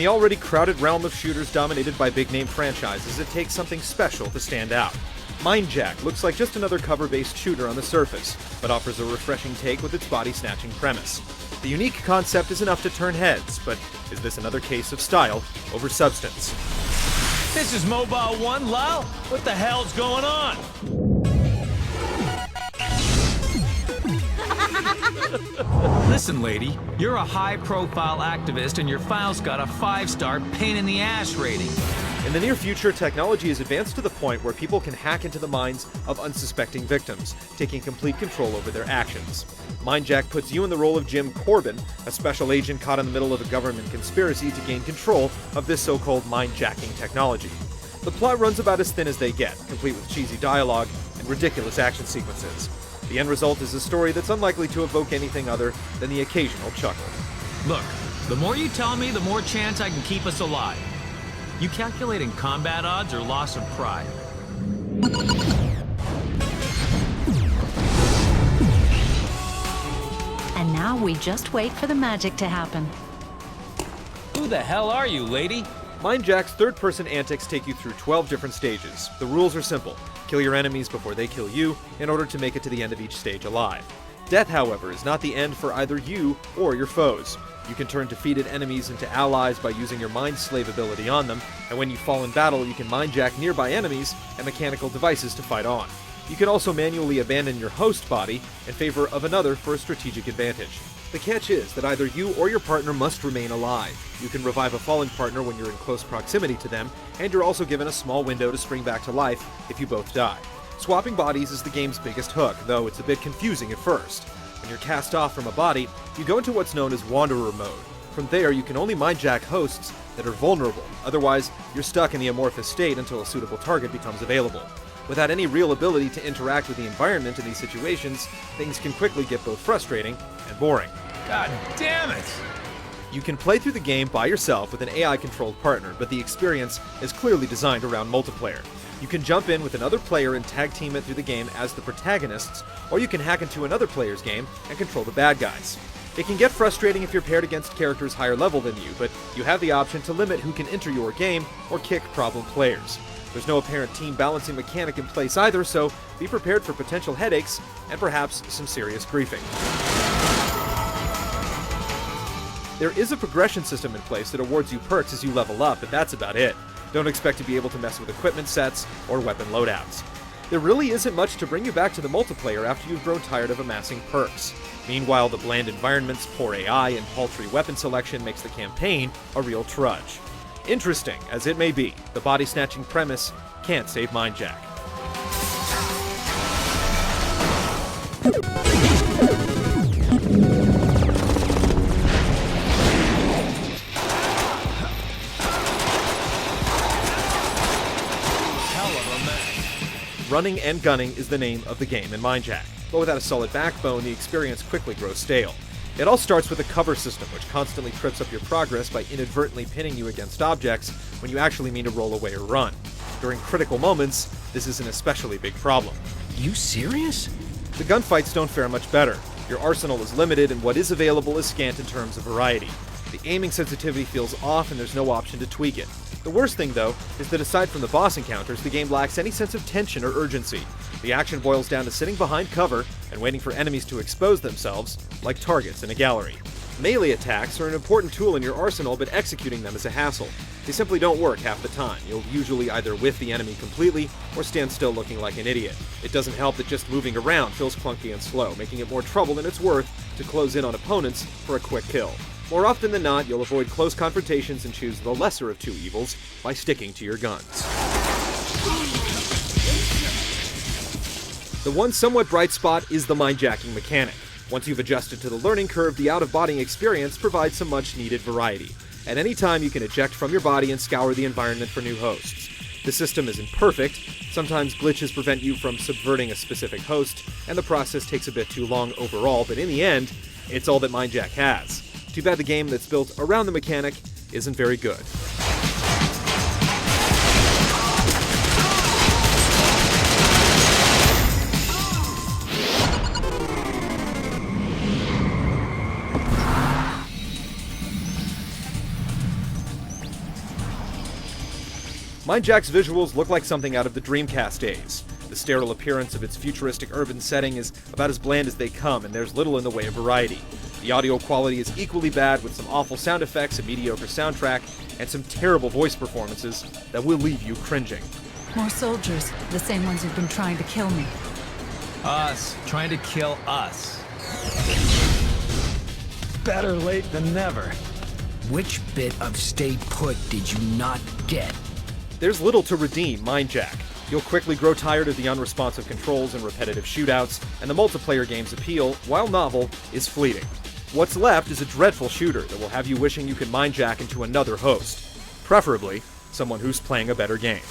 the already crowded realm of shooters dominated by big-name franchises, it takes something special to stand out. Mindjack looks like just another cover-based shooter on the surface, but offers a refreshing take with its body-snatching premise. The unique concept is enough to turn heads, but is this another case of style over substance? This is Mobile 1, Lyle? What the hell's going on? Listen, lady, you're a high-profile activist and your file's got a 5-star pain-in-the-ass rating. In the near future, technology has advanced to the point where people can hack into the minds of unsuspecting victims, taking complete control over their actions. Mindjack puts you in the role of Jim Corbin, a special agent caught in the middle of a government conspiracy to gain control of this so-called mind-jacking technology. The plot runs about as thin as they get, complete with cheesy dialogue and ridiculous action sequences. The end result is a story that's unlikely to evoke anything other than the occasional chuckle. Look, the more you tell me, the more chance I can keep us alive. You calculating combat odds or loss of pride? And now we just wait for the magic to happen. Who the hell are you, lady? Mindjack's third-person antics take you through 12 different stages. The rules are simple. Kill your enemies before they kill you, in order to make it to the end of each stage alive. Death, however, is not the end for either you or your foes. You can turn defeated enemies into allies by using your mind slave ability on them, and when you fall in battle, you can mindjack nearby enemies and mechanical devices to fight on. You can also manually abandon your host body in favor of another for a strategic advantage. The catch is that either you or your partner must remain alive. You can revive a fallen partner when you're in close proximity to them, and you're also given a small window to spring back to life if you both die. Swapping bodies is the game's biggest hook, though it's a bit confusing at first. When you're cast off from a body, you go into what's known as Wanderer mode. From there, you can only mindjack hosts that are vulnerable, otherwise you're stuck in the amorphous state until a suitable target becomes available. Without any real ability to interact with the environment in these situations, things can quickly get both frustrating and boring. God damn it! You can play through the game by yourself with an AI-controlled partner, but the experience is clearly designed around multiplayer. You can jump in with another player and tag team it through the game as the protagonists, or you can hack into another player's game and control the bad guys. It can get frustrating if you're paired against characters higher level than you, but you have the option to limit who can enter your game or kick problem players. There's no apparent team balancing mechanic in place either, so be prepared for potential headaches and perhaps some serious griefing. There is a progression system in place that awards you perks as you level up, but that's about it. Don't expect to be able to mess with equipment sets or weapon loadouts. There really isn't much to bring you back to the multiplayer after you've grown tired of amassing perks. Meanwhile, the bland environments, poor AI, and paltry weapon selection makes the campaign a real trudge. Interesting as it may be, the body-snatching premise can't save Mindjack. Running and gunning is the name of the game in Mindjack, but without a solid backbone, the experience quickly grows stale. It all starts with a cover system, which constantly trips up your progress by inadvertently pinning you against objects when you actually mean to roll away or run. During critical moments, this is an especially big problem. You serious? The gunfights don't fare much better. Your arsenal is limited, and what is available is scant in terms of variety. The aiming sensitivity feels off, and there's no option to tweak it. The worst thing, though, is that aside from the boss encounters, the game lacks any sense of tension or urgency. The action boils down to sitting behind cover and waiting for enemies to expose themselves, like targets in a gallery. Melee attacks are an important tool in your arsenal, but executing them is a hassle. They simply don't work half the time. You'll usually either whiff the enemy completely, or stand still looking like an idiot. It doesn't help that just moving around feels clunky and slow, making it more trouble than it's worth to close in on opponents for a quick kill. More often than not, you'll avoid close confrontations and choose the lesser of two evils by sticking to your guns. The one somewhat bright spot is the mindjacking mechanic. Once you've adjusted to the learning curve, the out-of-body experience provides some much-needed variety. At any time, you can eject from your body and scour the environment for new hosts. The system isn't perfect. Sometimes glitches prevent you from subverting a specific host, and the process takes a bit too long overall, but in the end, it's all that Mindjack has. Too bad the game that's built around the mechanic isn't very good. Mindjack's visuals look like something out of the Dreamcast days. The sterile appearance of its futuristic urban setting is about as bland as they come, and there's little in the way of variety. The audio quality is equally bad, with some awful sound effects, a mediocre soundtrack, and some terrible voice performances that will leave you cringing. More soldiers, the same ones who've been trying to kill me. Us, trying to kill us. Better late than never. Which bit of stay put did you not get? There's little to redeem Mindjack. You'll quickly grow tired of the unresponsive controls and repetitive shootouts, and the multiplayer game's appeal, while novel, is fleeting. What's left is a dreadful shooter that will have you wishing you could Mindjack into another host. Preferably, someone who's playing a better game.